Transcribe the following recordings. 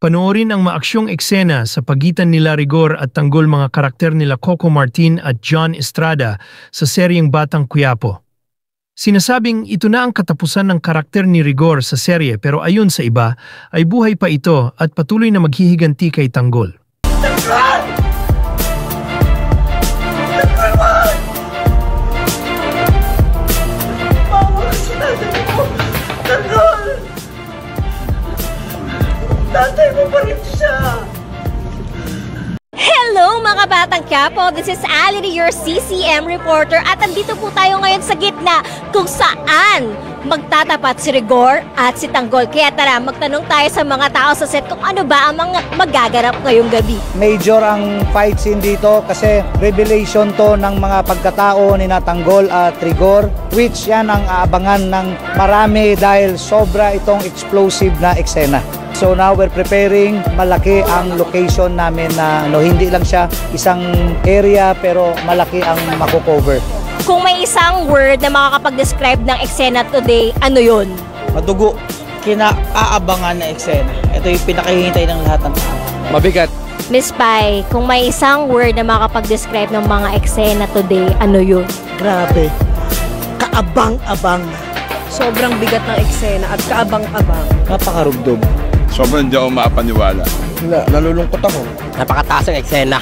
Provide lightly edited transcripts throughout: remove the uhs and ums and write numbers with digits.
Panoorin ang maaksyong eksena sa pagitan nila Rigor at Tanggol, mga karakter nila Coco Martin at John Estrada sa seryeng Batang Quiapo. Sinasabing ito na ang katapusan ng karakter ni Rigor sa serye, pero ayon sa iba ay buhay pa ito at patuloy na maghihiganti kay Tanggol. Tatay mo pa rin siya! Hello mga Batang Quiapo! This is Ali, your CCM reporter, at andito po tayo ngayon sa gitna kung saan magtatapat si Rigor at si Tanggol. Kaya tara, magtanong tayo sa mga tao sa set kung ano ba ang mga magaganap ngayong gabi. Major ang fight scene dito kasi revelation to ng mga pagkatao ni Tanggol at Rigor, which yan ang aabangan ng marami dahil sobra itong explosive na eksena. So now we're preparing, malaki ang location namin na hindi lang siya isang area pero malaki ang mako-cover. Kung may isang word na makakapag-describe ng eksena today, ano yun? Madugo. Kinaabangan na eksena. Ito yung pinakahihintay ng lahat ng tao. Mabigat. Miss Pai, kung may isang word na makakapag-describe ng mga eksena today, ano yun? Grabe. Kaabang-abang. Sobrang bigat ng eksena at kaabang-abang. Napakarugdog. Sobrang hindi ako makapaniwala. Nalulungkot ako. Napakataas ang eksena.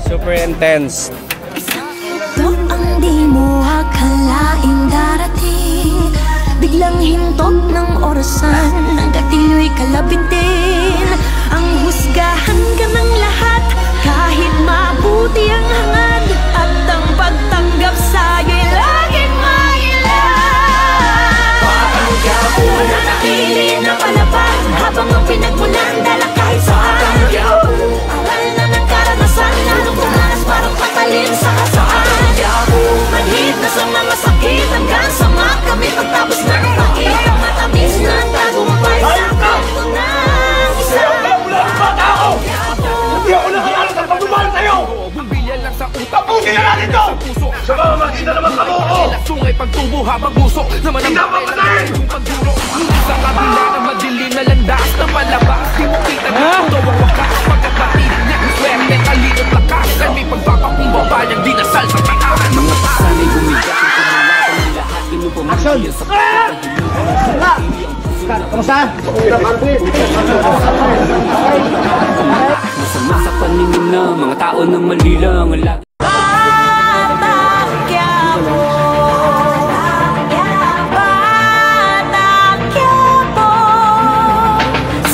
Super intense. Ito ang di mo akalaing darating, biglang hintok ng orasan, hanggat ilo'y kalabintin. Ang husgahan ka ng lahat, kahit mabuti ang hangad, at ang pagtanggap sa'yo'y laging mailan. Patanggap mo na nakili na palapag, habang ang pinagmulan dala kahit saan. Aral na ng karanasan, lalong pumanas parang patalin sa kasaan. Manhid na sa mga sakit, hanggang sa makamit ang tapos na ng pag-ibig. Ang matamis na tagumpay sa kanto ng isa. Wala ang mga tao! Hindi ako nakalaan sa pagmamahal sa'yo! Bumbilyan lang sa utak. Tapusin na natin to! Sa mga makita naman ka mo ko! Sungay pagtubo habang gusto. Naman ang patayin! Yung pagduro. Sa kabila ng madilim na landas na palabas. Di mo kita na ito ang wakas. Pagkatapin niya, swerte, kalinot lakas. Ay may pagpapakumbaba niyang dinasal sa taas. Mga pasanay bumigat ang kumalakan ng lahat. Action! Kamusta? Masama sa paningin na mga tao na mali lang ang lagi. Batang Quiapo, Batang Quiapo,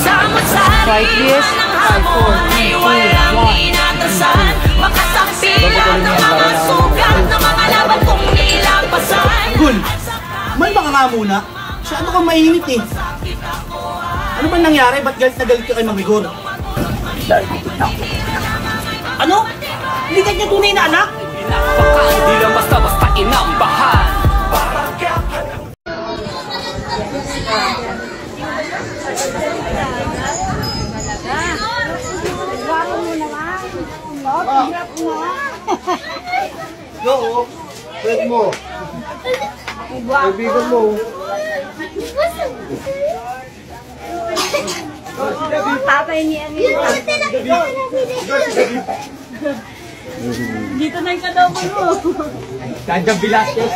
sama-sari ng hamon ay walang inatasan. Makasampilan ng mga sugat ng mga laban kong nilampasan. Gul, man baka nga muna. Masyado kang mainit eh. Ano ba nangyari? Ba't galit na galit ka kay Mang Rigor? Ano? Hindi ka niya tunay na anak? Hindi lang basta-basta inambahan. Oo, pwede mo. Kaibigan mo. Tatay niya dito na yung kadobo mo. Ganja Velasquez.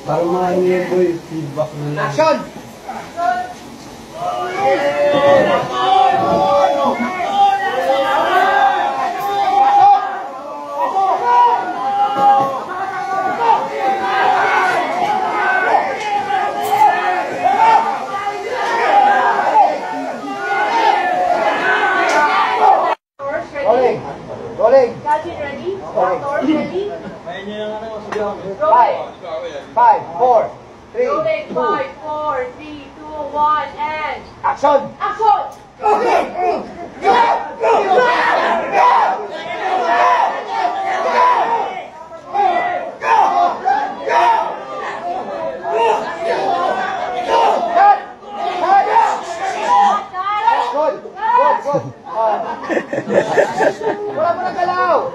Para mga boy, feedback nila. Action! 5, 4, 3, 2, 5, 4, 3, 2, 1, and... action! Action! Wala mo na galaw.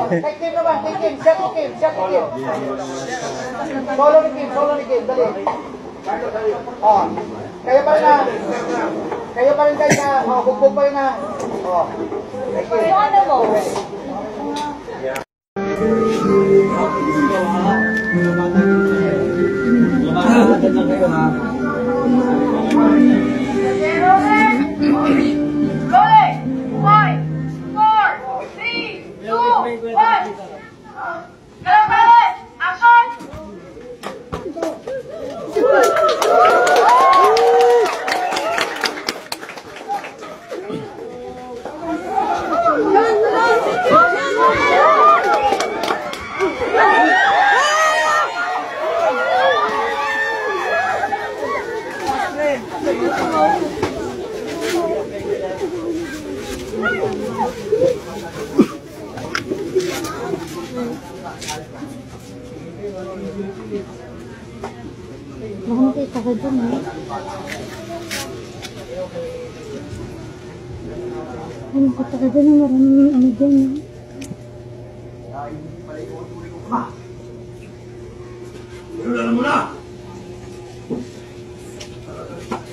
Take team naman, take team. Set to team, set to team. Solo ni Kim, dali. Kayo pa rin na. Kayo pa rin guys na. Bugbog pa rin na. Take team. Ano mo? Makita ka dyan, eh. Ay, makita ka dyan, maraming ano dyan, eh. Alam mo na!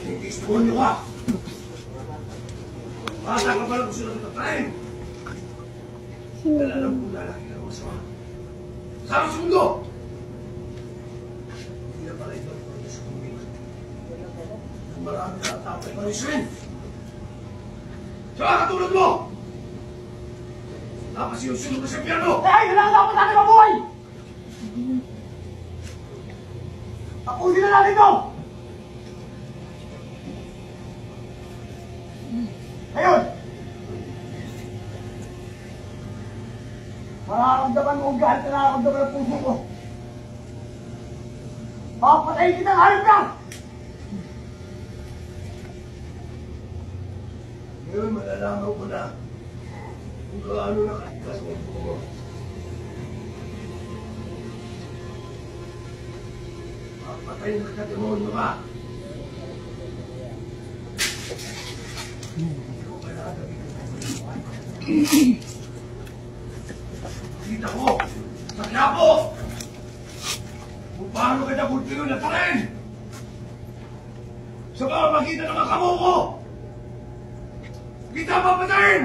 Itispuan niyo ka! Bata ka pala kung sila tatayin! Alam mo lalaki na masama. Sama sa mundo! Hindi na pala ito ang sa kumina. Marami na tatapay pa rin siya. Saka katulad mo! Napasinusunod ka sa piano! Hey! Kailangan dapat natin mabuhay! Tapusin na natin ito! Ngayon! Mararamdaman mo ang galit na nararamdaman ng puso ko. Papatayin kita ng hayop ka! Ngayon malalaman ko na kung gaano nakatigas ng puso mo. Papatayin ka demonyo ka! Kita ko sa Quiapo kung paano ka nagulpino na tarin sa pamamagitan ng mga kamo ko. Kita papatayin!